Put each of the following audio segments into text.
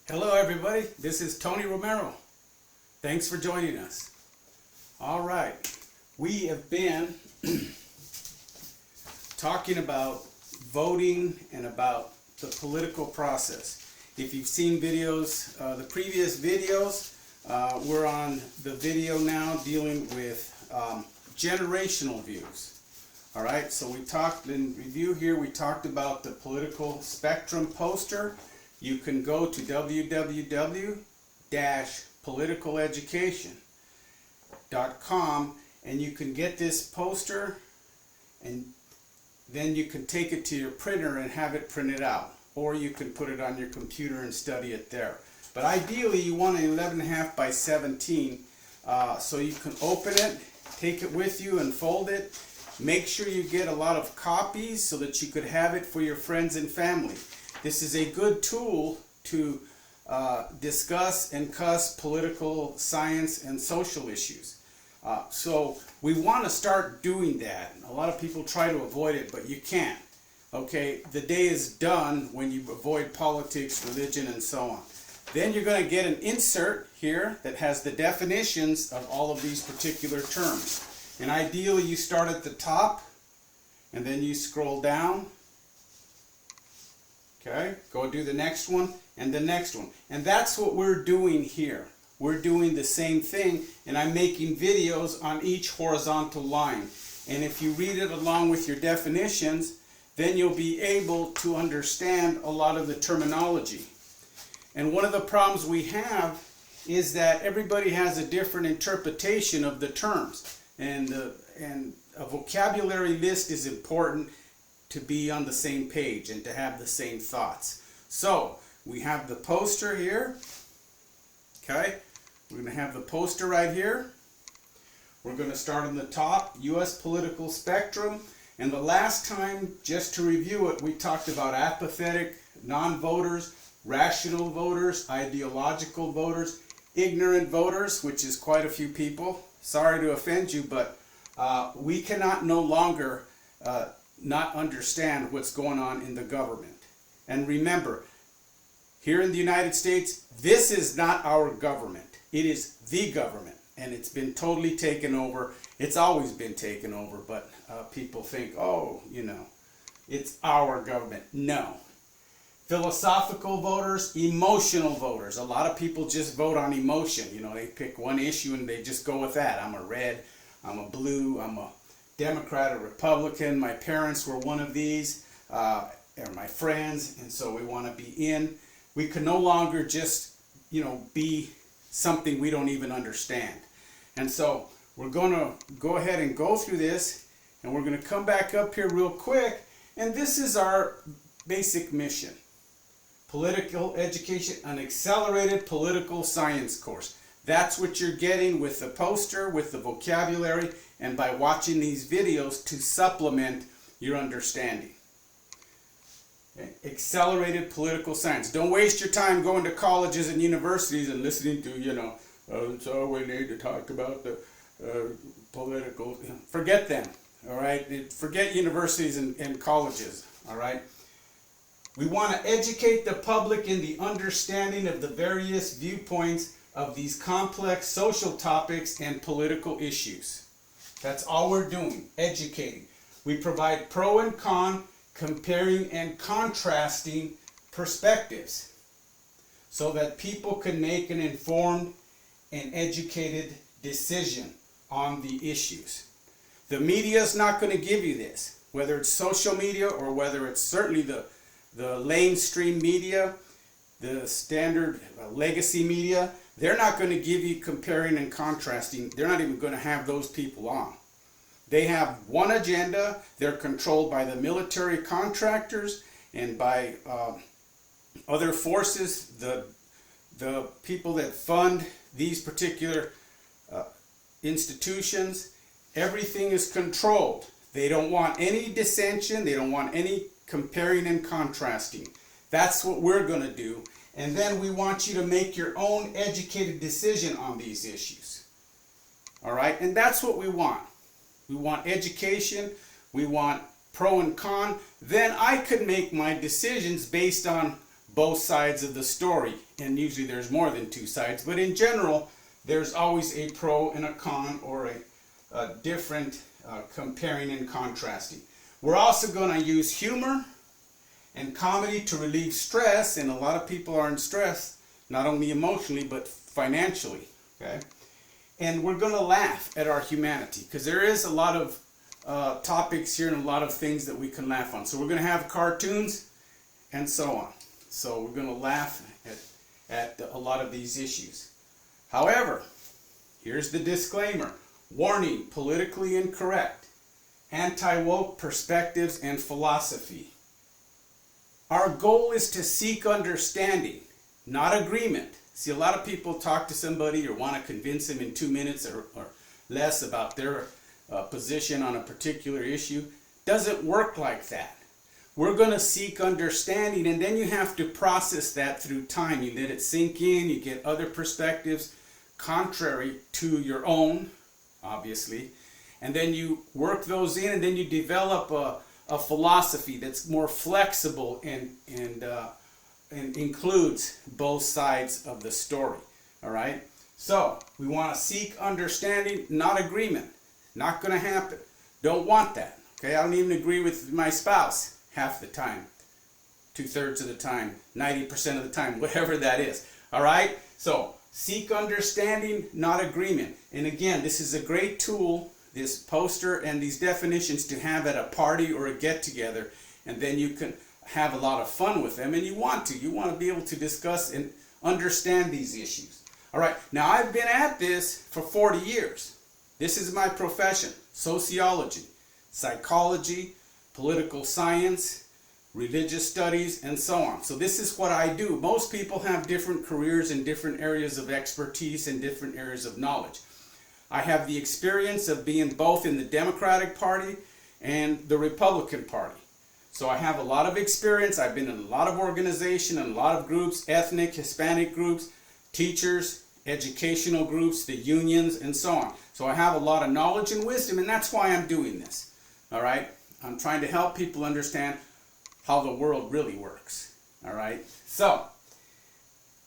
Hello everybody, this is Tony Romero. Thanks for joining us. All right, we have been talking about voting and about the political process. If you've seen videos, the previous videos, we're on the video now dealing with generational views. All right, so we talked in review here, we talked about the political spectrum poster. You can go to www.politicaleducation.com and you can get this poster, and then you can take it to your printer and have it printed out, or you can put it on your computer and study it there. But ideally you want an 11.5 by 17 so you can open it, take it with you and fold it. Make sure you get a lot of copies so that you could have it for your friends and family. This is a good tool to discuss and cuss political science and social issues. So we want to start doing that. A lot of people try to avoid it, but you can't. Okay, the day is done when you avoid politics, religion, and so on. Then you're going to get an insert here that has the definitions of all of these particular terms. And ideally you start at the top and then you scroll down. Okay, go do the next one and the next one. And that's what we're doing here. We're doing the same thing, and I'm making videos on each horizontal line. And if you read it along with your definitions, then you'll be able to understand a lot of the terminology. And one of the problems we have is that everybody has a different interpretation of the terms. And a vocabulary list is important to be on the same page and to have the same thoughts. So we have the poster here. Okay, we're going to have the poster right here. We're going to start on the top, U.S. political spectrum. And the last time, just to review it, we talked about apathetic, non-voters, rational voters, ideological voters, ignorant voters, which is quite a few people. Sorry to offend you, but we cannot no longer not understand what's going on in the government. And remember, here in the United States, this is not our government. It is the government, and it's been totally taken over. It's always been taken over, but people think, oh, you know, it's our government. No. Philosophical voters, emotional voters. A lot of people just vote on emotion. You know, they pick one issue and they just go with that. I'm a red, I'm a blue, I'm a Democrat, a Republican. My parents were one of these, or my friends, and so we want to be in. We can no longer just, you know, be something we don't even understand. And so we're going to go ahead and go through this, and we're going to come back up here real quick, and this is our basic mission. Political education, an accelerated political science course. That's what you're getting with the poster, with the vocabulary, and by watching these videos to supplement your understanding. Okay. Accelerated political science. Don't waste your time going to colleges and universities and listening to, you know, so we need to talk about the political. Forget them, all right? Forget universities and colleges, all right? We want to educate the public in the understanding of the various viewpoints of these complex social topics and political issues. That's all we're doing, educating. We provide pro and con, comparing and contrasting perspectives so that people can make an informed and educated decision on the issues. The media is not going to give you this, whether it's social media or whether it's certainly the mainstream media, the standard legacy media. They're not going to give you comparing and contrasting. They're not even going to have those people on. They have one agenda. They're controlled by the military contractors and by other forces, the people that fund these particular institutions. Everything is controlled. They don't want any dissension. They don't want any comparing and contrasting. That's what we're going to do. And then we want you to make your own educated decision on these issues. All right? And that's what we want. We want education. We want pro and con. Then I could make my decisions based on both sides of the story. And usually there's more than two sides, but in general, there's always a pro and a con, or a different comparing and contrasting. We're also going to use humor and comedy to relieve stress, and a lot of people are in stress, not only emotionally, but financially, okay? And we're going to laugh at our humanity, because there is a lot of topics here and a lot of things that we can laugh on. So we're going to have cartoons and so on. So we're going to laugh at a lot of these issues. However, here's the disclaimer. Warning, politically incorrect, anti-woke perspectives and philosophy. Our goal is to seek understanding, not agreement. See, a lot of people talk to somebody or want to convince them in 2 minutes or less about their position on a particular issue. Doesn't work like that. We're going to seek understanding, and then you have to process that through time. You let it sink in, you get other perspectives contrary to your own, obviously, and then you work those in, and then you develop a philosophy that's more flexible and includes both sides of the story. All right? So, we want to seek understanding, not agreement. Not going to happen. Don't want that. Okay? I don't even agree with my spouse half the time, 2/3 of the time, 90% of the time, whatever that is. All right? So, seek understanding, not agreement. And again, this is a great tool, this poster and these definitions, to have at a party or a get-together, and then you can have a lot of fun with them, and you want to be able to discuss and understand these issues. All right, now I've been at this for 40 years. This is my profession: sociology, psychology, political science, religious studies, and so on. So this is what I do. Most people have different careers in different areas of expertise and different areas of knowledge. I have the experience of being both in the Democratic Party and the Republican Party. So I have a lot of experience. I've been in a lot of organizations and a lot of groups, ethnic, Hispanic groups, teachers, educational groups, the unions, and so on. So I have a lot of knowledge and wisdom, and that's why I'm doing this. All right? I'm trying to help people understand how the world really works. All right? So,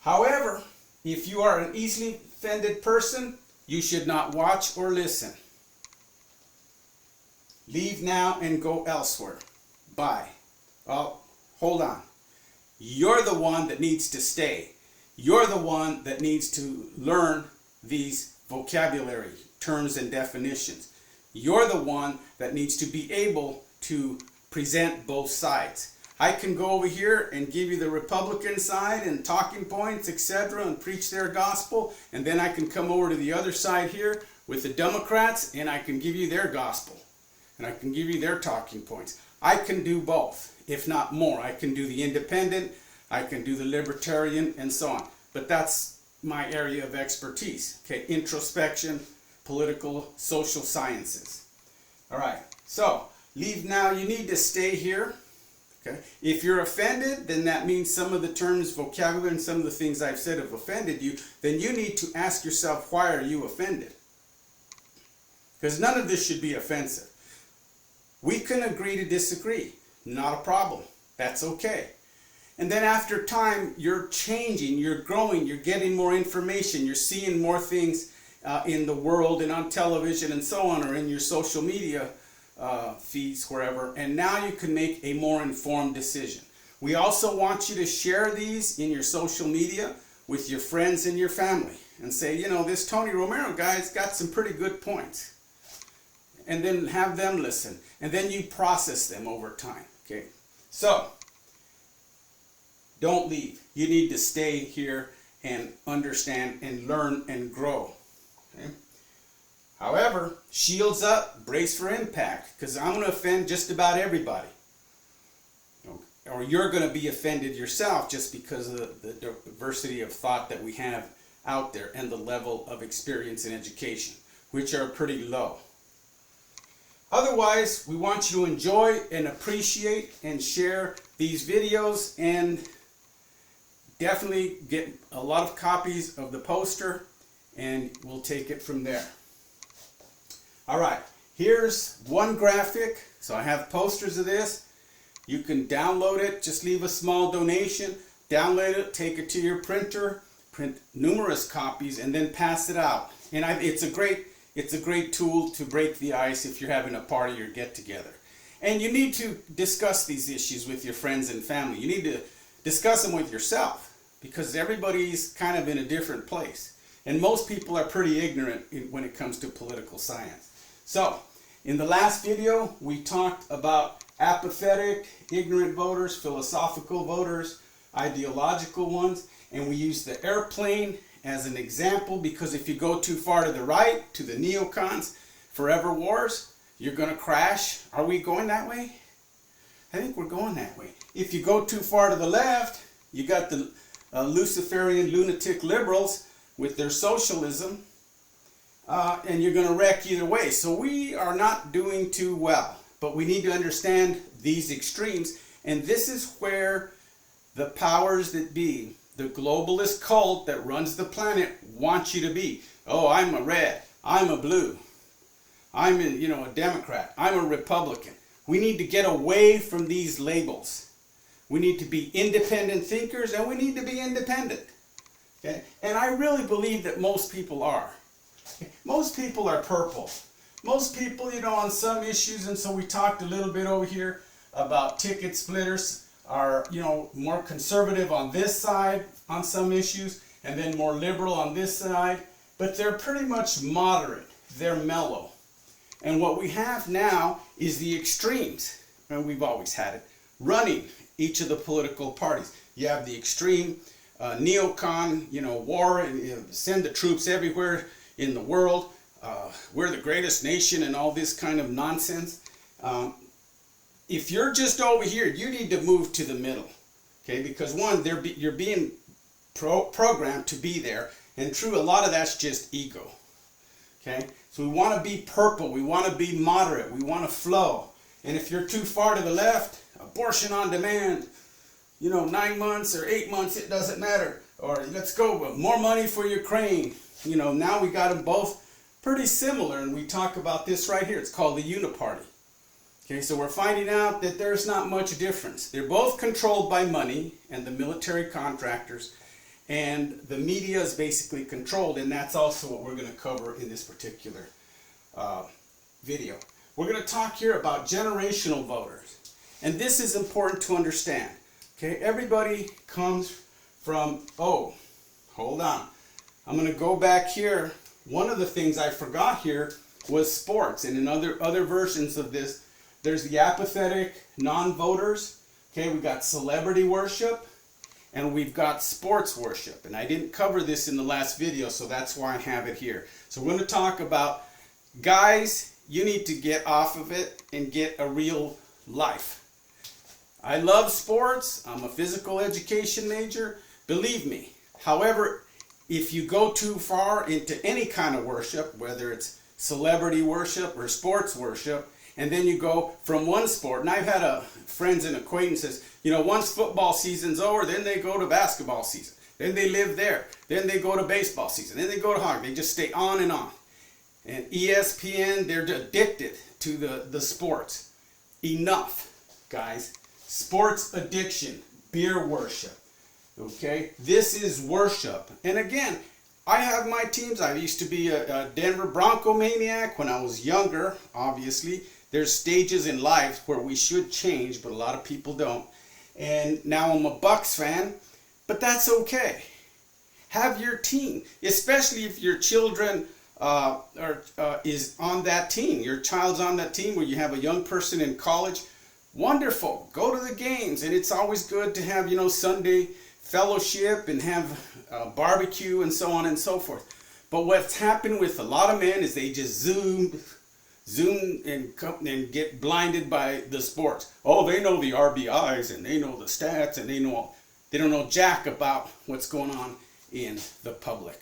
however, if you are an easily offended person, you should not watch or listen. Leave now and go elsewhere. Bye. Well, hold on. You're the one that needs to stay. You're the one that needs to learn these vocabulary terms and definitions. You're the one that needs to be able to present both sides. I can go over here and give you the Republican side and talking points, etc., and preach their gospel, and then I can come over to the other side here with the Democrats, and I can give you their gospel, and I can give you their talking points. I can do both, if not more. I can do the independent, I can do the libertarian, and so on. But that's my area of expertise. Okay, introspection, political, social sciences. All right, so leave now. You need to stay here. Okay, if you're offended, then that means some of the terms, vocabulary, and some of the things I've said have offended you. Then you need to ask yourself, why are you offended? Because none of this should be offensive. We can agree to disagree. Not a problem. That's okay. And then after time, you're changing, you're growing, you're getting more information, you're seeing more things in the world and on television and so on, or in your social media feeds, wherever, and now you can make a more informed decision. We also want you to share these in your social media with your friends and your family and say, you know, this Tony Romero guy's got some pretty good points. And then have them listen. And then you process them over time. Okay? So, don't leave. You need to stay here and understand and learn and grow. Okay? However, shields up, brace for impact, because I'm going to offend just about everybody. Or you're going to be offended yourself just because of the diversity of thought that we have out there and the level of experience and education, which are pretty low. Otherwise, we want you to enjoy and appreciate and share these videos, and definitely get a lot of copies of the poster, and we'll take it from there. All right, here's one graphic. So I have posters of this. You can download it, just leave a small donation. download it, take it to your printer, print numerous copies, and then pass it out. And it's a great tool to break the ice if you're having a party or get together. And you need to discuss these issues with your friends and family. You need to discuss them with yourself, because everybody's kind of in a different place. And most people are pretty ignorant when it comes to political science. So, in the last video, we talked about apathetic, ignorant voters, philosophical voters, ideological ones, and we used the airplane as an example, because if you go too far to the right, to the neocons, forever wars, you're going to crash. Are we going that way? I think we're going that way. If you go too far to the left, you got the Luciferian lunatic liberals with their socialism, and you're going to wreck either way. So we are not doing too well, but we need to understand these extremes, and this is where the powers that be, the globalist cult that runs the planet, wants you to be. Oh, I'm a red, I'm a blue, I'm a Democrat, I'm a Republican. We need to get away from these labels. We need to be independent thinkers, and we need to be independent. Okay? And I really believe that most people are. Most people are purple. Most people, on some issues, and so we talked a little bit over here about ticket splitters, are, more conservative on this side on some issues, and then more liberal on this side, but they're pretty much moderate. They're mellow. And what we have now is the extremes, and we've always had it, running each of the political parties. You have the extreme neocon, war, and send the troops everywhere in the world. We're the greatest nation and all this kind of nonsense. If you're just over here, you need to move to the middle, okay? Because one, you're being programmed to be there, and true, a lot of that's just ego, okay? So we want to be purple, we want to be moderate, we want to flow. And if you're too far to the left, abortion on demand, 9 months or 8 months, it doesn't matter. Or let's go with more money for Ukraine. Now we got them both pretty similar, and we talk about this right here. It's called the uniparty. Okay, so we're finding out that there's not much difference. They're both controlled by money and the military contractors, and the media is basically controlled, and that's also what we're going to cover in this particular video. We're going to talk here about generational voters, and this is important to understand. Okay, everybody comes from, hold on. I'm going to go back here. One of the things I forgot here was sports, and in other versions of this, there's the apathetic non-voters. Okay, we've got celebrity worship, and we've got sports worship. And I didn't cover this in the last video, so that's why I have it here. So we're going to talk about, guys, you need to get off of it and get a real life. I love sports. I'm a physical education major. Believe me. However, if you go too far into any kind of worship, whether it's celebrity worship or sports worship, and then you go from one sport, and I've had friends and acquaintances, once football season's over, then they go to basketball season. Then they live there. Then they go to baseball season. Then they go to hockey. They just stay on and on. And ESPN, they're addicted to the sports. Enough, guys. Sports addiction, beer worship. Okay? This is worship. And again, I have my teams. I used to be a Denver Bronco maniac when I was younger, obviously. There's stages in life where we should change, but a lot of people don't. And now I'm a Bucks fan, but that's okay. Have your team, especially if your children is on that team. Your child's on that team where you have a young person in college. Wonderful. Go to the games, and it's always good to have, Sunday fellowship and have barbecue and so on and so forth. But what's happened with a lot of men is they just zoom and get blinded by the sports. Oh, they know the RBIs and they know the stats and they don't know jack about what's going on in the public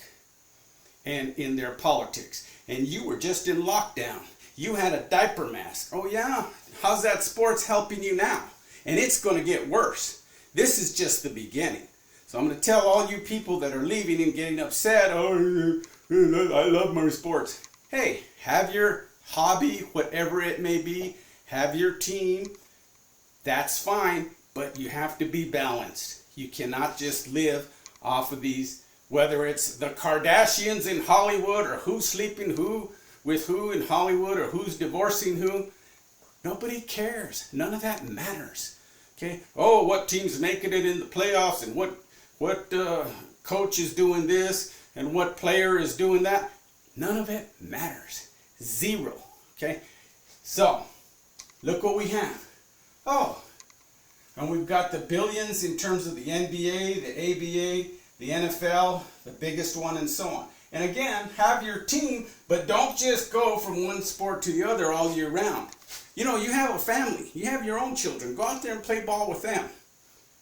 and in their politics. And you were just in lockdown. You had a diaper mask. Oh yeah, how's that sports helping you now? And it's going to get worse. This is just the beginning. So I'm going to tell all you people that are leaving and getting upset, oh, I love my sports. Hey, have your hobby, whatever it may be, have your team, that's fine, but you have to be balanced. You cannot just live off of these, whether it's the Kardashians in Hollywood or who's sleeping with who in Hollywood or who's divorcing who. Nobody cares. None of that matters. Okay? Oh, what team's making it in the playoffs and what coach is doing this and what player is doing that. None of it matters. Zero. Okay? So, look what we have. Oh, and we've got the billions in terms of the NBA, the ABA, the NFL, the biggest one, and so on. And again, have your team, but don't just go from one sport to the other all year round. You know, you have a family. You have your own children. Go out there and play ball with them.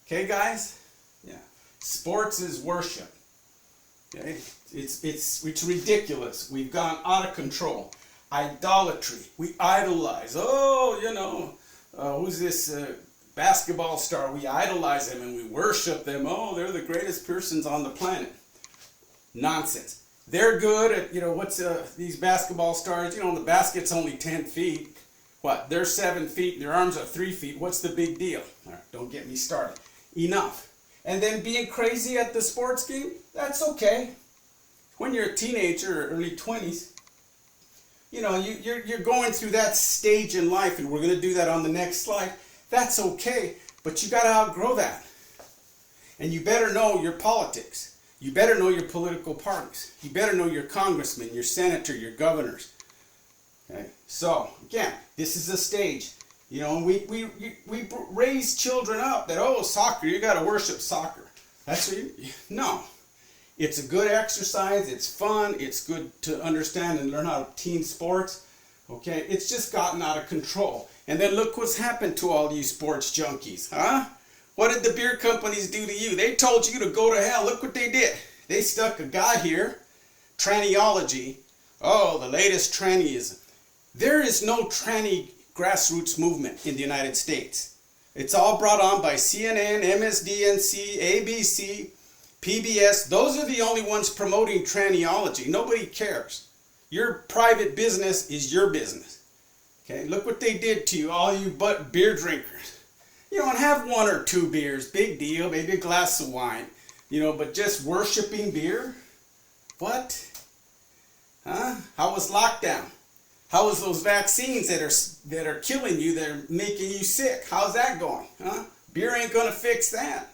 Okay, guys? Yeah. Sports is worship. Okay? It's ridiculous. We've gone out of control. Idolatry. We idolize. Oh, you know, who's this basketball star? We idolize them and we worship them. Oh, they're the greatest persons on the planet. Nonsense. They're good at, you know, what's these basketball stars? You know, the basket's only 10 feet. What? They're 7 feet and their arms are 3 feet. What's the big deal? All right, don't get me started. Enough. And then being crazy at the sports game, that's okay. When you're a teenager or early 20s, you know, you're going through that stage in life, and we're going to do that on the next slide. That's okay, but you got to outgrow that. And you better know your politics. You better know your political parties. You better know your congressmen, your senator, your governors. Okay? So, again, this is a stage. You know, we raise children up that, oh, soccer, you got to worship soccer. That's what no. It's a good exercise. It's fun. It's good to understand and learn how to team sports. Okay? It's just gotten out of control. And then look what's happened to all you sports junkies, huh? What did the beer companies do to you? They told you to go to hell. Look what they did. They stuck a guy here, trannyology. Oh, the latest trannyism. There is no tranny grassroots movement in the United States. It's all brought on by CNN, MSDNC, ABC, PBS. Those are the only ones promoting trannyology. Nobody cares. Your private business is your business. Okay, look what they did to you, all you but beer drinkers. You know, and have 1 or 2 beers, big deal, maybe a glass of wine. You know, but just worshiping beer? What? Huh? How was lockdown? How was those vaccines that are killing you, that are making you sick? How's that going? Huh? Beer ain't gonna fix that.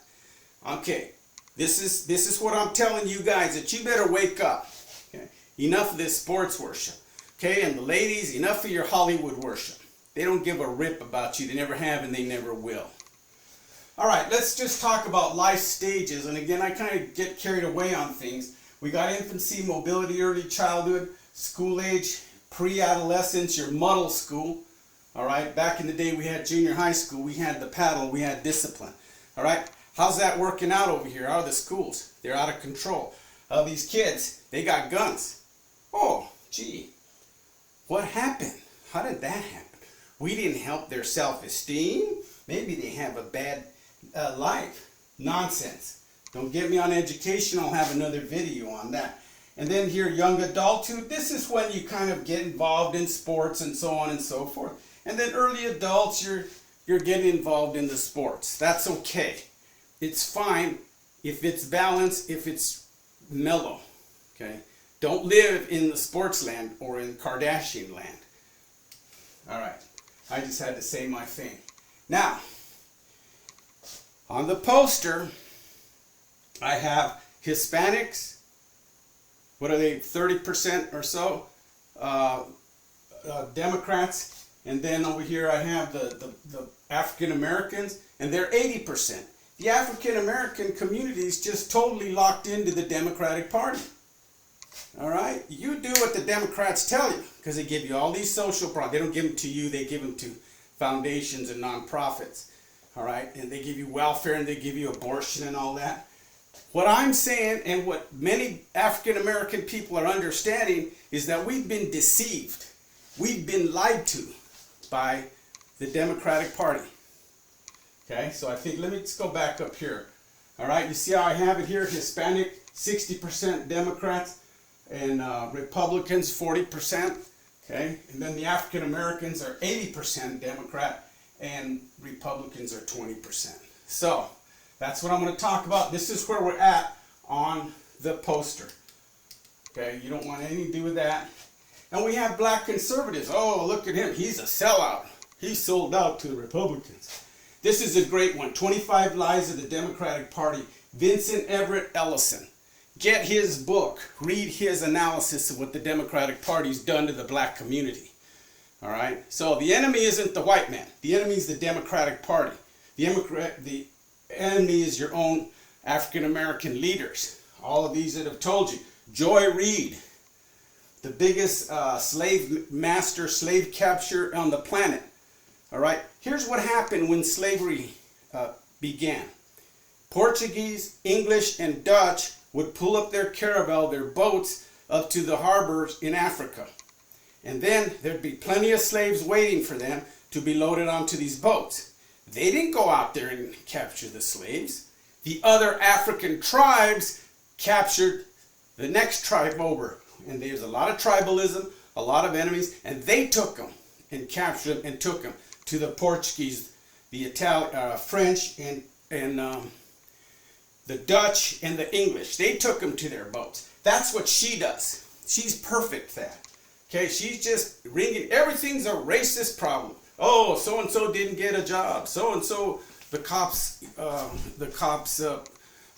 Okay, this is what I'm telling you guys, that you better wake up. Okay? Enough of this sports worship. Okay, and the ladies, enough of your Hollywood worship. They don't give a rip about you. They never have and they never will. All right, let's just talk about life stages. And again, I kind of get carried away on things. We got infancy, mobility, early childhood, school age, pre-adolescence, your muddle school. All right, back in the day we had junior high school. We had the paddle. We had discipline. All right, how's that working out over here? How are the schools? They're out of control. These kids, they got guns. Oh, gee, what happened? How did that happen? We didn't help their self-esteem. Maybe they have a bad life. Nonsense. Don't get me on education. I'll have another video on that. And then here, young adulthood. This is when you kind of get involved in sports and so on and so forth. And then early adults, you're getting involved in the sports. That's okay. It's fine if it's balanced, if it's mellow. Okay? Don't live in the sports land or in Kardashian land. All right. I just had to say my thing. Now, on the poster, I have Hispanics. What are they, 30% or so? Democrats. And then over here I have the African Americans, and they're 80%. The African American community is just totally locked into the Democratic Party. All right? You do what the Democrats tell you, because they give you all these social programs. They don't give them to you, they give them to foundations and nonprofits. All right? And they give you welfare, and they give you abortion and all that. What I'm saying, and what many African American people are understanding, is that we've been deceived. We've been lied to by the Democratic Party. Okay? So I think, let me just go back up here. All right? You see how I have it here? Hispanic, 60% Democrats. And Republicans, 40%, okay? And then the African Americans are 80% Democrat, and Republicans are 20%. So, That's what I'm going to talk about. This is where we're at on the poster. Okay, you don't want anything to do with that. And we have black conservatives. Oh, look at him. He's a sellout. He sold out to the Republicans. This is a great one. 25 Lies of the Democratic Party. Vincent Everett Ellison. Get his book. Read his analysis of what the Democratic Party's done to the black community. All right? So the enemy isn't the white man. The enemy is the Democratic Party. The enemy is your own African American leaders. All of these that have told you. Joy Reid, the biggest slave capture on the planet. All right, here's what happened when slavery began. Portuguese, English, and Dutch would pull up their caravel, their boats, up to the harbors in Africa. And then there'd be plenty of slaves waiting for them to be loaded onto these boats. They didn't go out there and capture the slaves. The other African tribes captured the next tribe over. And there's a lot of tribalism, a lot of enemies, and they took them and captured them and took them to the Portuguese, the French, and the Dutch and the English. They took them to their boats. That's what she does. She's perfect at that. Okay, she's just ringing. Everything's a racist problem. Oh, so and so didn't get a job. So and so, the cops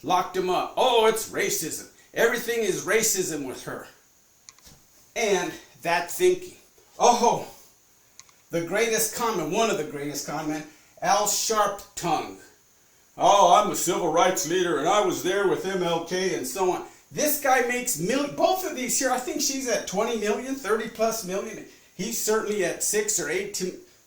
locked him up. Oh, it's racism. Everything is racism with her. And that thinking. Oh, the greatest comment, one of the greatest comment, Al Sharpton. Oh, I'm a civil rights leader and I was there with MLK and so on. This guy makes both of these here, I think she's at 20 million, 30 plus million. He's certainly at 6 or 8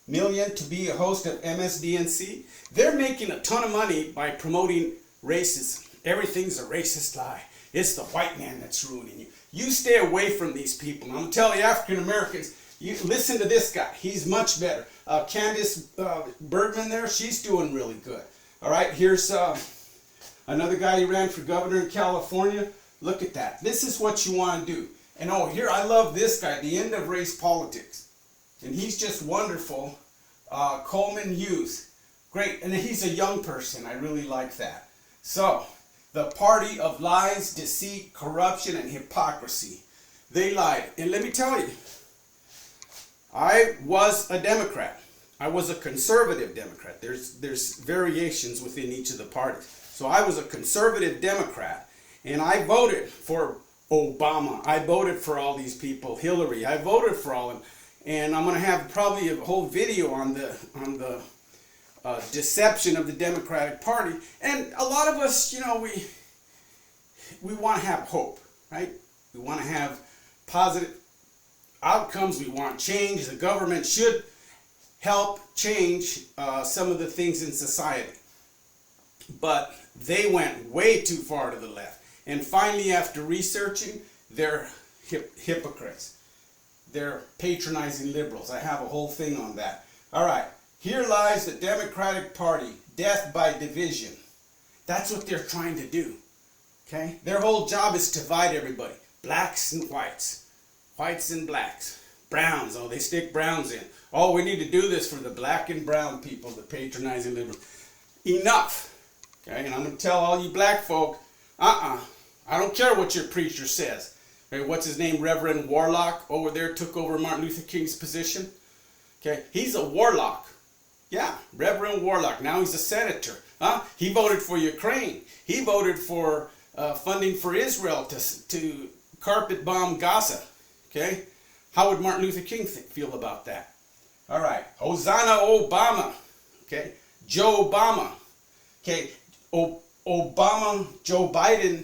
million to be a host of MSDNC. They're making a ton of money by promoting racism. Everything's a racist lie. It's the white man that's ruining you. You stay away from these people. And I'm telling you, African Americans, you listen to this guy. He's much better. Candace Bergman there, she's doing really good. All right, here's another guy who ran for governor in California. Look at that. This is what you want to do. And oh, here, I love this guy, The End of Race Politics. And he's just wonderful. Coleman Hughes. Great. And he's a young person. I really like that. So, the party of lies, deceit, corruption, and hypocrisy. They lied. And let me tell you, I was a Democrat. I was a conservative Democrat. There's variations within each of the parties. So I was a conservative Democrat, and I voted for Obama. I voted for all these people, Hillary. I voted for all of them. And I'm going to have probably a whole video on the deception of the Democratic Party. And a lot of us, you know, we want to have hope, right? We want to have positive outcomes. We want change. The government should help change some of the things in society. But they went way too far to the left. And finally, after researching, they're hypocrites. They're patronizing liberals. I have a whole thing on that. All right. Here lies the Democratic Party. Death by division. That's what they're trying to do. Okay? Their whole job is to divide everybody. Blacks and whites. Whites and blacks. Browns. Oh, they stick browns in. Oh, we need to do this for the black and brown people, the patronizing liberals. Enough. Okay? And I'm going to tell all you black folk, I don't care what your preacher says. Okay, what's his name? Reverend Warlock over there took over Martin Luther King's position. Okay, he's a warlock. Yeah, Reverend Warlock. Now he's a senator. He voted for Ukraine. He voted for funding for Israel to carpet bomb Gaza. Okay, how would Martin Luther King feel about that? All right, Hosanna Obama. Okay, Joe Obama. Okay, Obama, Joe Biden,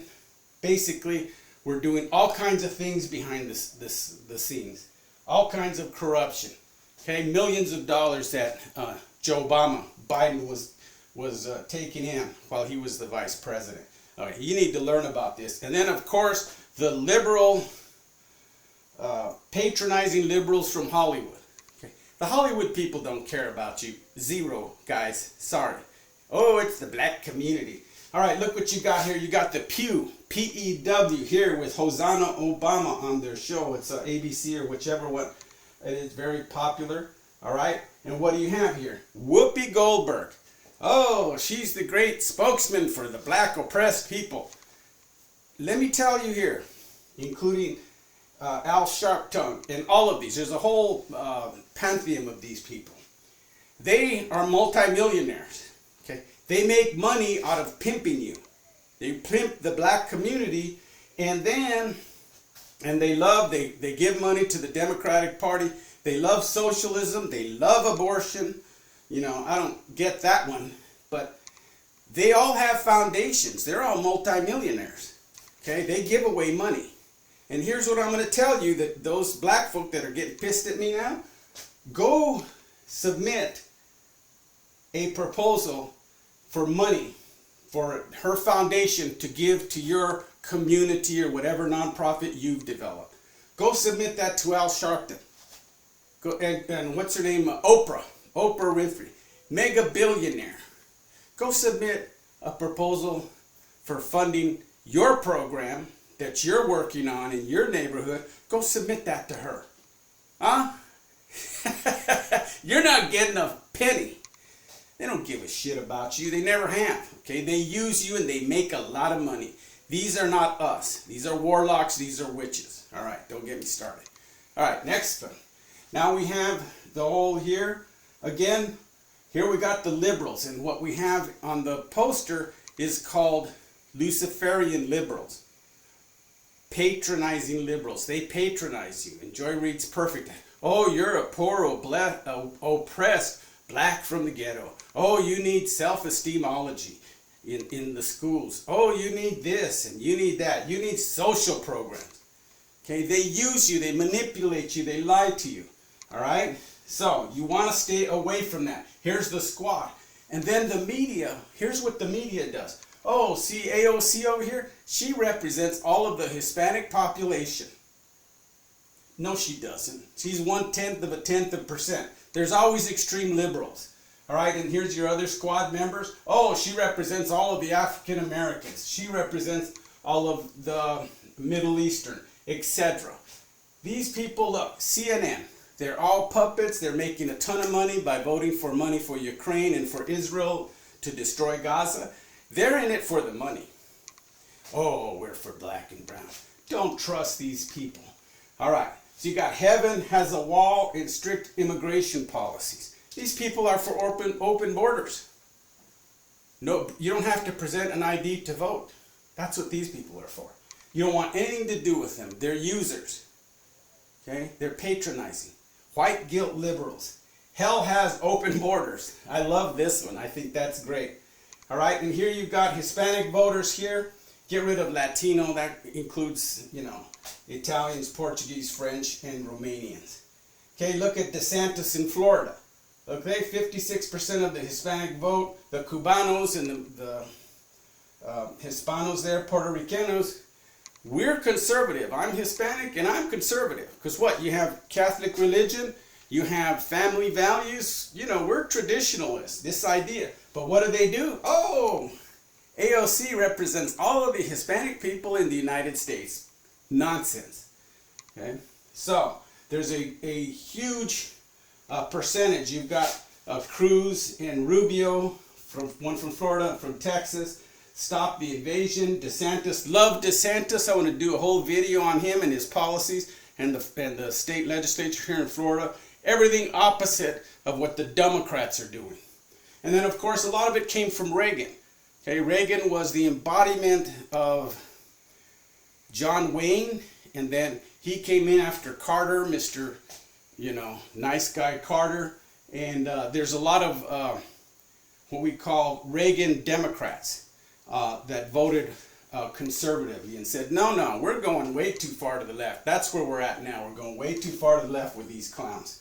basically, we're doing all kinds of things behind the scenes. All kinds of corruption. Okay, millions of dollars that Joe Biden was taking in while he was the vice president. All right, you need to learn about this. And then, of course, the liberal, patronizing liberals from Hollywood. Okay, the Hollywood people don't care about you. Zero, guys. Sorry. Oh, it's the black community. All right, look what you got here. You got the Pew, P-E-W, here with Hosanna Obama on their show. It's ABC or whichever one. It is very popular. All right, and what do you have here? Whoopi Goldberg. Oh, she's the great spokesman for the black oppressed people. Let me tell you here, including Al Sharpton and all of these, there's a whole pantheon of these people. They are multimillionaires. Okay, they make money out of pimping you. They pimp the black community, and then they give money to the Democratic Party. They love socialism. They love abortion. You know, I don't get that one, but they all have foundations. They're all multimillionaires. Okay, they give away money. And here's what I'm going to tell you, that those black folk that are getting pissed at me now, go submit a proposal for money for her foundation to give to your community or whatever nonprofit you've developed. Go submit that to Al Sharpton. Go, and what's her name? Oprah Winfrey, mega billionaire. Go submit a proposal for funding your program that you're working on in your neighborhood. Go submit that to her. Huh? You're not getting a penny. They don't give a shit about you. They never have. Okay, they use you and they make a lot of money. These are not us. These are warlocks. These are witches. All right, don't get me started. All right, next one. Now we have the whole here. Again, here we got the liberals, and what we have on the poster is called Luciferian liberals. Patronizing liberals. They patronize you. And Joy reads perfect. Oh, you're a poor, oppressed black from the ghetto. Oh, you need self-esteemology in the schools. Oh, you need this and you need that. You need social programs. Okay, they use you, they manipulate you, they lie to you. All right? So, you want to stay away from that. Here's the squad. And then the media, here's what the media does. Oh, see AOC over here? She represents all of the Hispanic population. No, she doesn't. She's 1/10%. There's always extreme liberals. All right, and here's your other squad members. Oh, she represents all of the African Americans. She represents all of the Middle Eastern, etc. These people, look, CNN, they're all puppets. They're making a ton of money by voting for money for Ukraine and for Israel to destroy Gaza. They're in it for the money. Oh, we're for black and brown. Don't trust these people. All right, so you got heaven has a wall and strict immigration policies. These people are for open borders. No, you don't have to present an ID to vote. That's what these people are for. You don't want anything to do with them. They're users. Okay? They're patronizing. White guilt liberals. Hell has open borders. I love this one. I think that's great. All right, and here you've got Hispanic voters here. Get rid of Latino. That includes, Italians, Portuguese, French, and Romanians. Okay, look at DeSantis in Florida. Okay, 56% of the Hispanic vote. The Cubanos and the Hispanos there, Puerto Ricanos. We're conservative. I'm Hispanic and I'm conservative. Because what? You have Catholic religion. You have family values. We're traditionalists. This idea. But what do? Oh, AOC represents all of the Hispanic people in the United States. Nonsense. Okay? So, there's a huge percentage. You've got Cruz and Rubio, one from Florida, from Texas. Stop the invasion. DeSantis. Love DeSantis. I want to do a whole video on him and his policies and the state legislature here in Florida. Everything opposite of what the Democrats are doing. And then, of course, a lot of it came from Reagan. Okay, Reagan was the embodiment of John Wayne, and then he came in after Carter, Mr. Nice guy Carter. And there's a lot of what we call Reagan Democrats that voted conservatively and said, no, we're going way too far to the left. That's where we're at now. We're going way too far to the left with these clowns.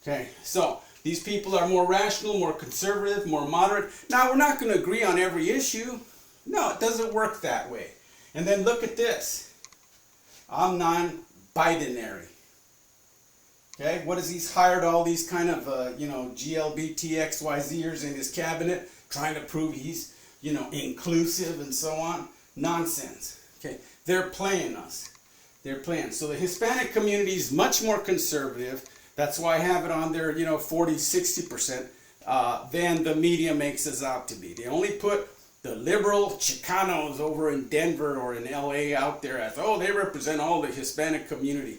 Okay, so these people are more rational, more conservative, more moderate. Now, we're not going to agree on every issue. No, it doesn't work that way. And then look at this. I'm non-Bidenary. Okay, what has he's hired all these kind of, GLBTXYZers in his cabinet, trying to prove he's, inclusive and so on? Nonsense. Okay, they're playing us. They're playing. So the Hispanic community is much more conservative. That's why I have it on there, 40, 60% than the media makes us out to be. They only put the liberal Chicanos over in Denver or in LA out there as, oh, they represent all the Hispanic community.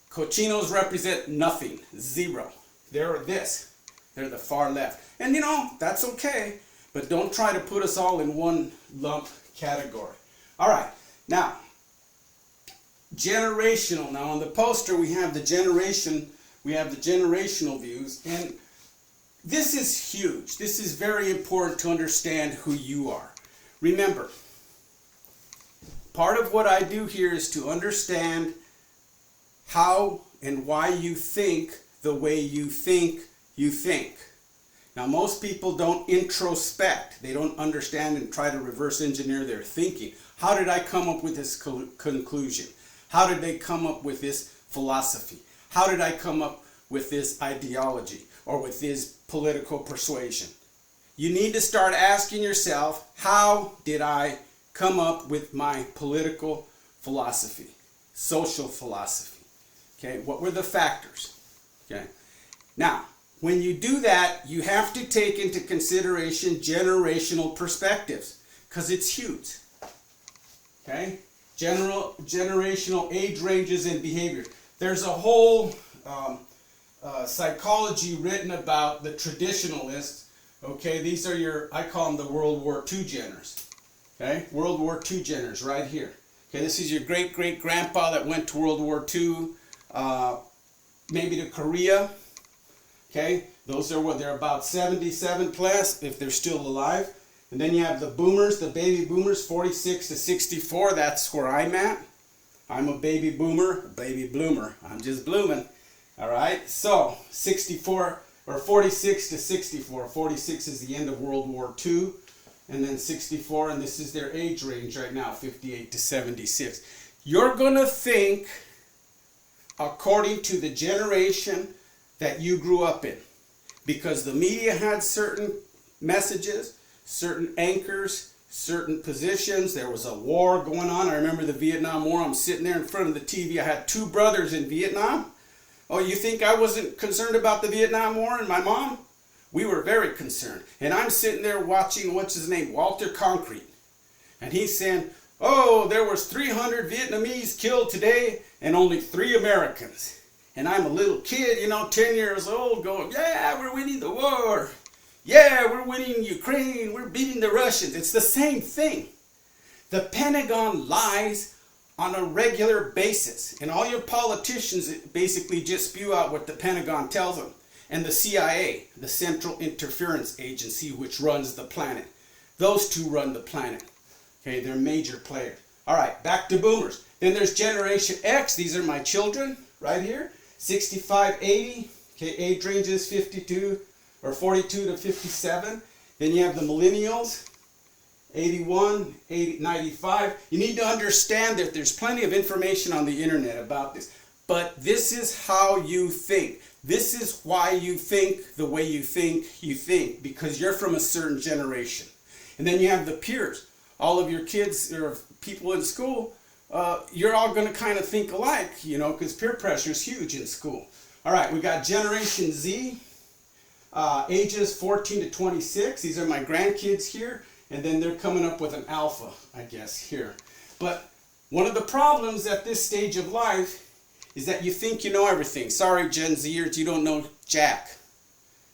Cochinos represent nothing, zero. They're this. They're the far left. And you know, that's okay, but don't try to put us all in one lump category. All right, now, generational. Now on the poster we have the generation, we have the generational views, and this is huge. This is very important to understand who you are. Remember, part of what I do here is to understand how and why you think the way you think you think. Now, most people don't introspect. They don't understand and try to reverse engineer their thinking. How did I come up with this conclusion? How did they come up with this philosophy? How did I come up with this ideology or with this political persuasion? You need to start asking yourself, how did I come up with my political philosophy, social philosophy? Okay, what were the factors? Okay, now, when you do that, you have to take into consideration generational perspectives, because it's huge. Okay, generational age ranges and behaviors. There's a whole psychology written about the traditionalists. Okay, these are your, I call them the World War II Jenners. Okay, World War II Jenners right here. Okay, this is your great-great-grandpa that went to World War II, maybe to Korea. Okay, those are what, they're about 77 plus, if they're still alive. And then you have the boomers, the baby boomers, 46 to 64, that's where I'm at. I'm a baby boomer, a baby bloomer. I'm just blooming. All right, so 64 or 46 to 64. 46 is the end of World War II, and then 64, and this is their age range right now, 58 to 76. You're going to think according to the generation that you grew up in, because the media had certain messages, certain anchors, certain positions. There was a war going on. I remember the Vietnam War. I'm sitting there in front of the TV. I had two brothers in Vietnam. Oh, you think I wasn't concerned about the Vietnam War and my mom? We were very concerned. And I'm sitting there watching, what's his name, Walter Concrete. And he's saying, oh, there was 300 Vietnamese killed today and only 3 Americans. And I'm a little kid, 10 years old, going, yeah, we're winning the war. Yeah, we're winning Ukraine. We're beating the Russians. It's the same thing. The Pentagon lies on a regular basis. And all your politicians basically just spew out what the Pentagon tells them. And the CIA, the Central Interference Agency, which runs the planet. Those two run the planet. Okay, they're major players. All right, back to boomers. Then there's Generation X. These are my children right here. 65, 80. Okay, age range is 52 or 42 to 57. Then you have the millennials. 81, 80, 95. You need to understand that there's plenty of information on the internet about this. But this is how you think. This is why you think the way you think, because you're from a certain generation. And then you have the peers. All of your kids or people in school, you're all going to kind of think alike, because peer pressure is huge in school. All right, we got Generation Z, ages 14 to 26. These are my grandkids here. And then they're coming up with an alpha, I guess, here. But one of the problems at this stage of life is that you think you know everything. Sorry, Gen Zers, you don't know jack.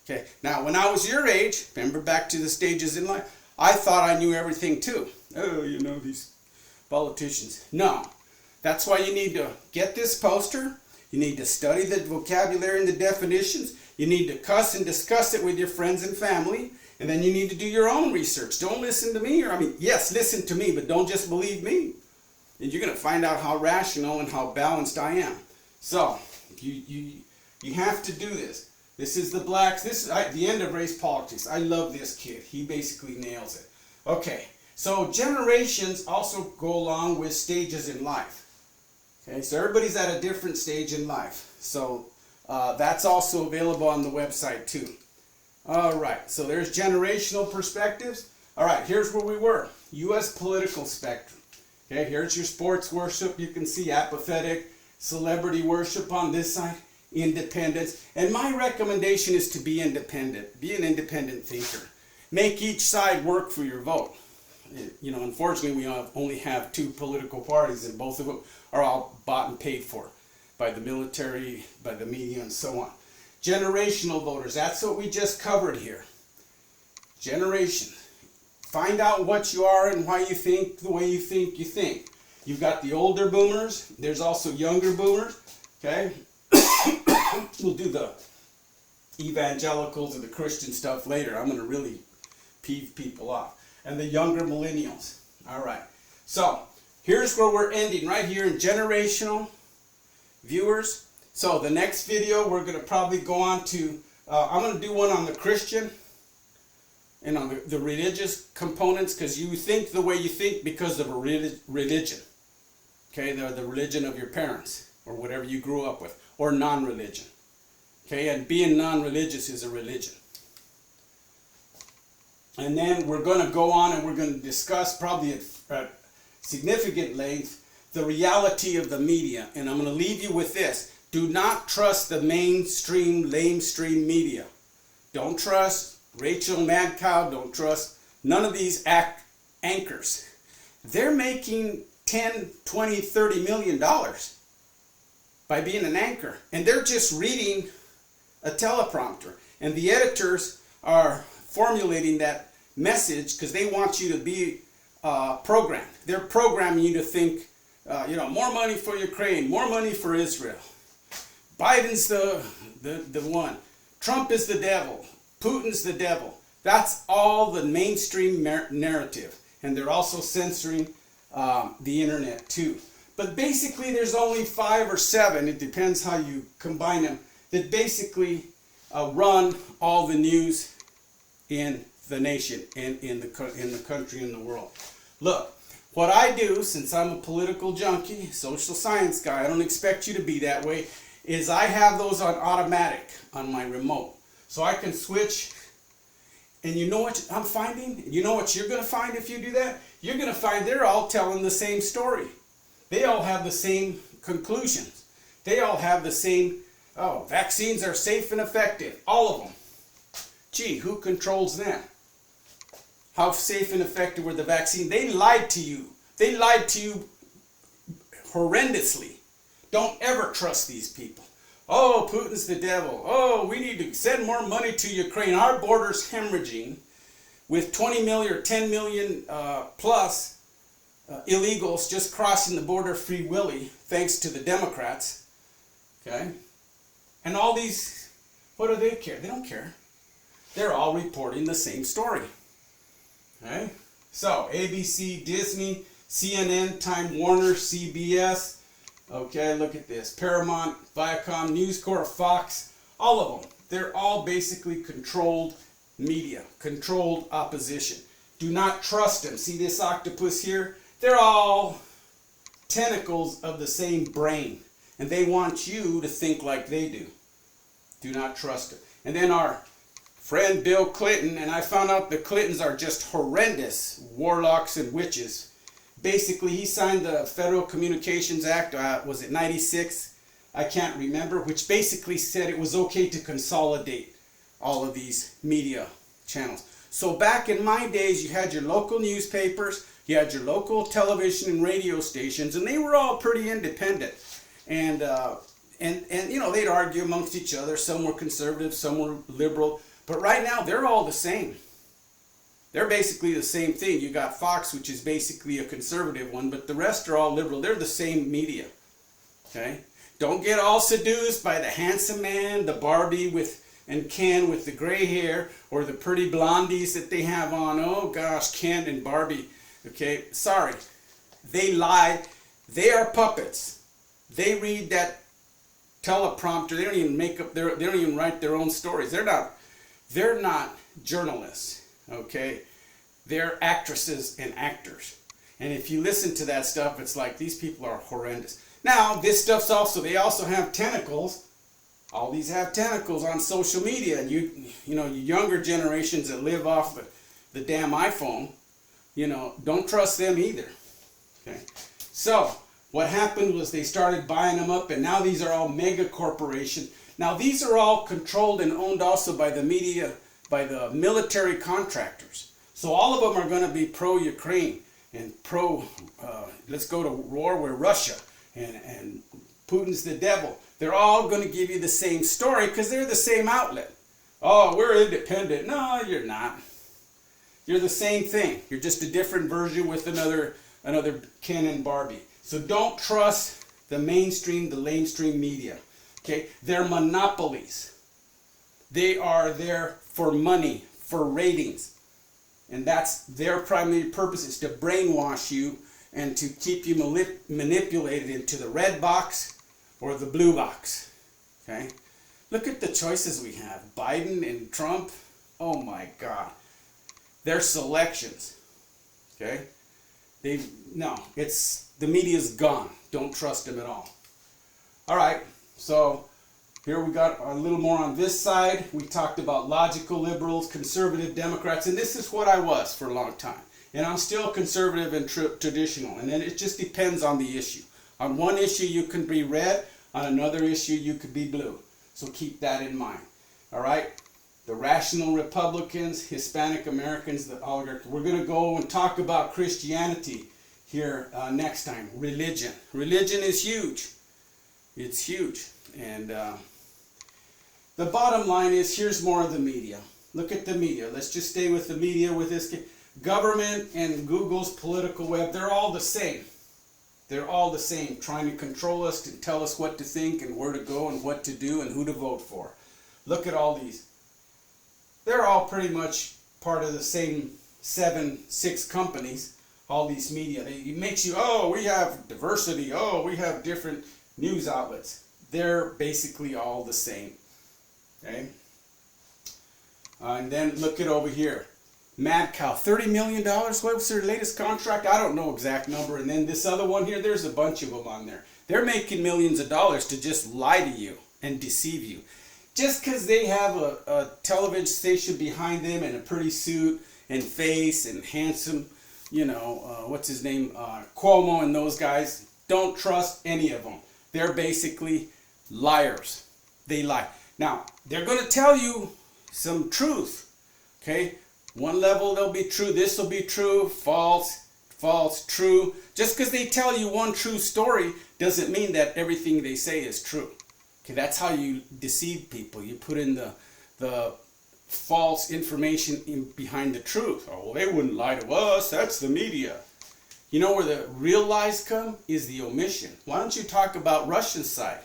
Okay, now when I was your age, remember back to the stages in life, I thought I knew everything too. Oh, these politicians. No, that's why you need to get this poster. You need to study the vocabulary and the definitions. You need to cuss and discuss it with your friends and family. And then you need to do your own research. Don't listen to me. Yes, listen to me, but don't just believe me. And you're going to find out how rational and how balanced I am. So, you have to do this. This is the blacks. This is the end of race politics. I love this kid. He basically nails it. Okay, so generations also go along with stages in life. Okay, so everybody's at a different stage in life. So, that's also available on the website too. All right, so there's generational perspectives. All right, here's where we were. U.S. political spectrum. Okay, here's your sports worship. You can see apathetic, celebrity worship on this side. independence. And my recommendation is to be independent. Be an independent thinker. Make each side work for your vote. You know, unfortunately, we only have two political parties, and both of them are all bought and paid for by the military, by the media, and so on. Generational voters, that's what we just covered here. Generation. Find out what you are and why you think the way you think. You've got the older boomers. There's also younger boomers. Okay? We'll do the evangelicals and the Christian stuff later. I'm going to really peeve people off. And the younger millennials. All right. So, here's where we're ending, right here in generational viewers. So, the next video, we're going to probably go on to, I'm going to do one on the Christian and on the religious components, because you think the way you think because of a religion. Okay, the religion of your parents, or whatever you grew up with, or non-religion. Okay, and being non-religious is a religion. And then we're going to go on and we're going to discuss, probably at significant length, the reality of the media. And I'm going to leave you with this. Do not trust the mainstream, lamestream media. Don't trust Rachel Madcow. Don't trust none of these anchors. They're making 10, 20, 30 million dollars by being an anchor. And they're just reading a teleprompter. And the editors are formulating that message because they want you to be programmed. They're programming you to think, more money for Ukraine, more money for Israel. Biden's the one. Trump is the devil. Putin's the devil. That's all the mainstream narrative. And they're also censoring the internet too. But basically there's only 5 or 7, it depends how you combine them, that basically run all the news in the nation and in the country and the world. Look, what I do, since I'm a political junkie, social science guy, I don't expect you to be that way, is I have those on automatic on my remote. So I can switch, and you know what I'm finding? You know what you're going to find if you do that? You're going to find they're all telling the same story. They all have the same conclusions. They all have the same, vaccines are safe and effective. All of them. Gee, who controls them? How safe and effective were the vaccine? They lied to you. They lied to you horrendously. Don't ever trust these people. Oh, Putin's the devil. Oh, we need to send more money to Ukraine. Our border's hemorrhaging with 20 million or 10 million plus illegals just crossing the border free willy, thanks to the Democrats. Okay? And all these, what do they care? They don't care. They're all reporting the same story. Okay? So, ABC, Disney, CNN, Time Warner, CBS. Okay, look at this. Paramount, Viacom, News Corp, Fox, all of them. They're all basically controlled media, controlled opposition. Do not trust them. See this octopus here? They're all tentacles of the same brain. And they want you to think like they do. Do not trust them. And then our friend Bill Clinton, and I found out the Clintons are just horrendous warlocks and witches. Basically, he signed the Federal Communications Act, was it 96? I can't remember, which basically said it was okay to consolidate all of these media channels. So back in my days, you had your local newspapers, you had your local television and radio stations, and they were all pretty independent. And they'd argue amongst each other. Some were conservative, some were liberal. But right now, they're all the same. They're basically the same thing. You got Fox, which is basically a conservative one, but the rest are all liberal. They're the same media. Okay? Don't get all seduced by the handsome man, the Barbie and Ken with the gray hair, or the pretty blondies that they have on. Oh gosh, Ken and Barbie. Okay? Sorry. They lie. They are puppets. They read that teleprompter. They don't even they don't even write their own stories. They're not journalists. Okay, they're actresses and actors. And if you listen to that stuff, it's like these people are horrendous. Now, this stuff's they also have tentacles. All these have tentacles on social media. And you younger generations that live off the damn iPhone, don't trust them either. Okay, so What happened was they started buying them up, and now these are all mega corporations. Now these are all controlled and owned also by the media, by the military contractors. So all of them are going to be pro-Ukraine and pro, let's go to war with Russia, and Putin's the devil. They're all going to give you the same story because they're the same outlet. Oh, we're independent. No, you're not. You're the same thing. You're just a different version with another Ken and Barbie. So don't trust the lamestream media. Okay? They're monopolies. They are there for money, for ratings. And that's their primary purpose, is to brainwash you and to keep you manipulated into the red box or the blue box. Okay? Look at the choices we have. Biden and Trump. Oh my God. They're selections. Okay? The media's gone. Don't trust them at all. All right. So here we got a little more on this side. We talked about logical liberals, conservative Democrats, and this is what I was for a long time. And I'm still conservative and traditional. And then it just depends on the issue. On one issue you can be red, on another issue you could be blue. So keep that in mind. All right? The rational Republicans, Hispanic Americans, the oligarchs. We're going to go and talk about Christianity here next time. Religion. Religion is huge. It's huge. And the bottom line is, here's more of the media. Look at the media. Let's just stay with the media with this. Government and Google's political web, they're all the same. They're all the same, trying to control us, to tell us what to think and where to go and what to do and who to vote for. Look at all these. They're all pretty much part of the same 6 companies, all these media. It makes you, oh, we have diversity. Oh, we have different news outlets. They're basically all the same. Okay? And then look at over here. Mad Cow, $30 million. What was their latest contract? I don't know exact number. And then this other one here, there's a bunch of them on there. They're making millions of dollars to just lie to you and deceive you. Just because they have a television station behind them and a pretty suit and face and handsome, what's his name, Cuomo and those guys, don't trust any of them. They're basically liars. They lie. Now, they're going to tell you some truth. Okay? One level they'll be true. This will be true. False. False. True. Just because they tell you one true story doesn't mean that everything they say is true. Okay, that's how you deceive people. You put in the false information behind the truth. Oh, well, they wouldn't lie to us. That's the media. You know where the real lies come? Is the omission. Why don't you talk about Russian side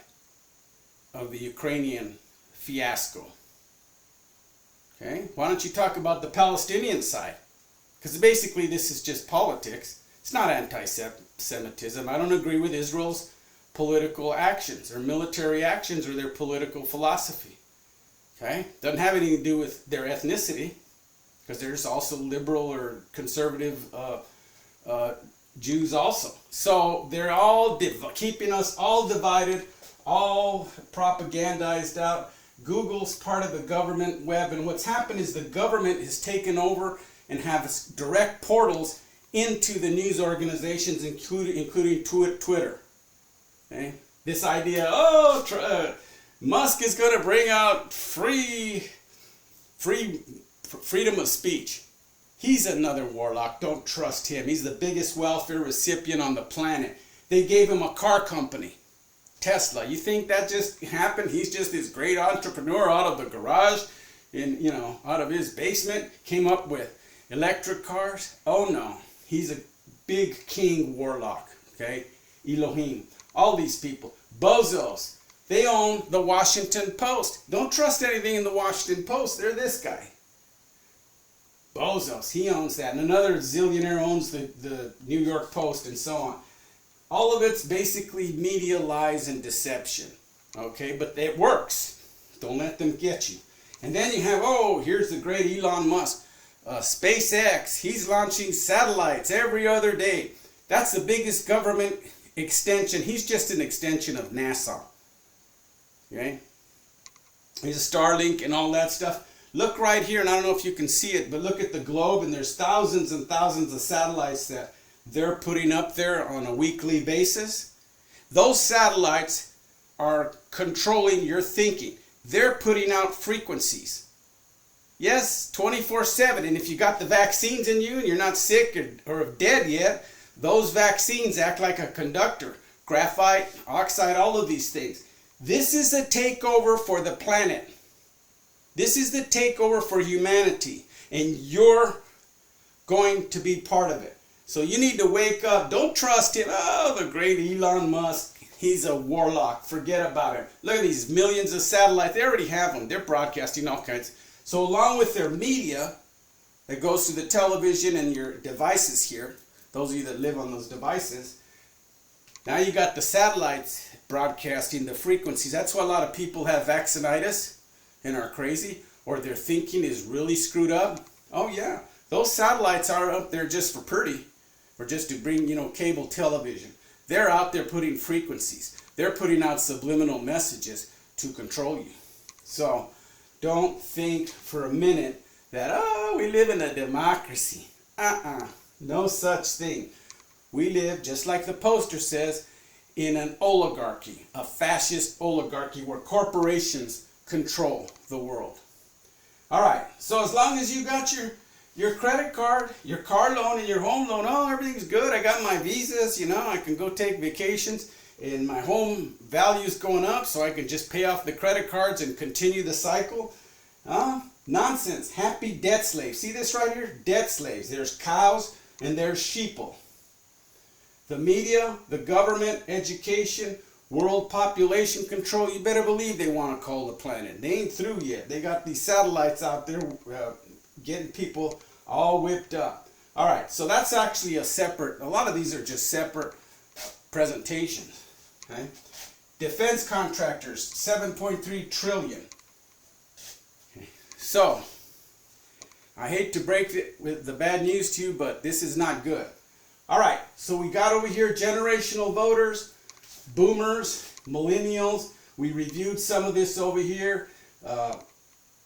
of the Ukrainian fiasco? Okay? Why don't you talk about the Palestinian side? Because basically this is just politics. It's not anti-Semitism. I don't agree with Israel's political actions or military actions or their political philosophy. Okay? Doesn't have anything to do with their ethnicity, because there's also liberal or conservative Jews also. So they're all keeping us all divided, all propagandized out. Google's part of the government web, and what's happened is the government has taken over and have direct portals into the news organizations, including Twitter. Okay? This idea, Musk is going to bring out freedom of speech. He's another warlock. Don't trust him. He's the biggest welfare recipient on the planet. They gave him a car company, Tesla. You think that just happened? He's just this great entrepreneur out of the garage, out of his basement, came up with electric cars? Oh no. He's a big king warlock. Okay? Elohim. All these people. Bozos. They own the Washington Post. Don't trust anything in the Washington Post. They're this guy. Bozos. He owns that. And another zillionaire owns the New York Post and so on. All of it's basically media lies and deception. Okay? But it works. Don't let them get you. And then you have, here's the great Elon Musk. SpaceX. He's launching satellites every other day. That's the biggest government extension. He's just an extension of NASA. Okay? He's a Starlink and all that stuff. Look right here, and I don't know if you can see it, but look at the globe, and there's thousands and thousands of satellites that they're putting up there on a weekly basis. Those satellites are controlling your thinking. They're putting out frequencies. Yes, 24/7. And if you got the vaccines in you and you're not sick or dead yet, those vaccines act like a conductor. Graphite, oxide, all of these things. This is a takeover for the planet. This is the takeover for humanity. And you're going to be part of it. So you need to wake up. Don't trust him. Oh, the great Elon Musk. He's a warlock. Forget about it. Look at these millions of satellites. They already have them. They're broadcasting all kinds. So along with their media that goes to the television and your devices here, those of you that live on those devices, now you got the satellites broadcasting the frequencies. That's why a lot of people have vaccinitis and are crazy, or their thinking is really screwed up. Oh yeah, those satellites are up there just for pretty, or just to bring, cable television. They're out there putting frequencies. They're putting out subliminal messages to control you. So don't think for a minute that, we live in a democracy. No such thing. We live, just like the poster says, in an oligarchy, a fascist oligarchy where corporations control the world. All right, so as long as you got your credit card, your car loan, and your home loan, everything's good. I got my visas, I can go take vacations, and my home value's going up, so I can just pay off the credit cards and continue the cycle. Nonsense. Happy debt slaves. See this right here? Debt slaves. There's cows and there's sheeple. The media, the government, education, world population control, you better believe they want to call the planet. They ain't through yet. They got these satellites out there getting people all whipped up. All right, so that's actually a lot of these are just separate presentations. Okay? Defense contractors, 7.3 trillion. Okay. So, I hate to break with the bad news to you, but this is not good. All right, so we got over here generational voters, boomers, millennials. We reviewed some of this over here.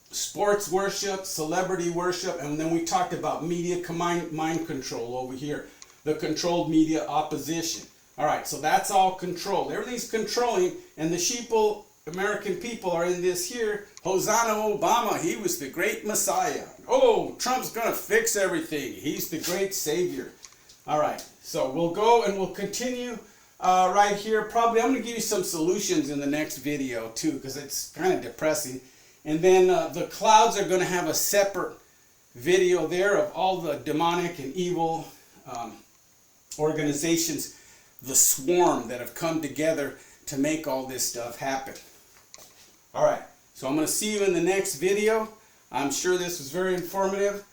Sports worship, celebrity worship, and then we talked about media mind control over here. The controlled media opposition. All right, so that's all controlled. Everything's controlling, and the sheeple American people are in this here. Hosanna Obama, he was the great Messiah. Oh, Trump's gonna fix everything. He's the great savior. All right, so we'll go and we'll continue right here. Probably I'm going to give you some solutions in the next video too, because it's kind of depressing. And then the clouds are going to have a separate video there of all the demonic and evil organizations, the swarm that have come together to make all this stuff happen. All right, so I'm going to see you in the next video. I'm sure this was very informative.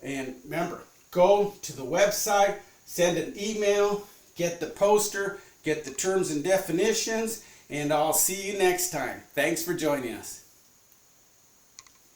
And remember, go to the website, send an email, get the poster, get the terms and definitions, and I'll see you next time. Thanks for joining us.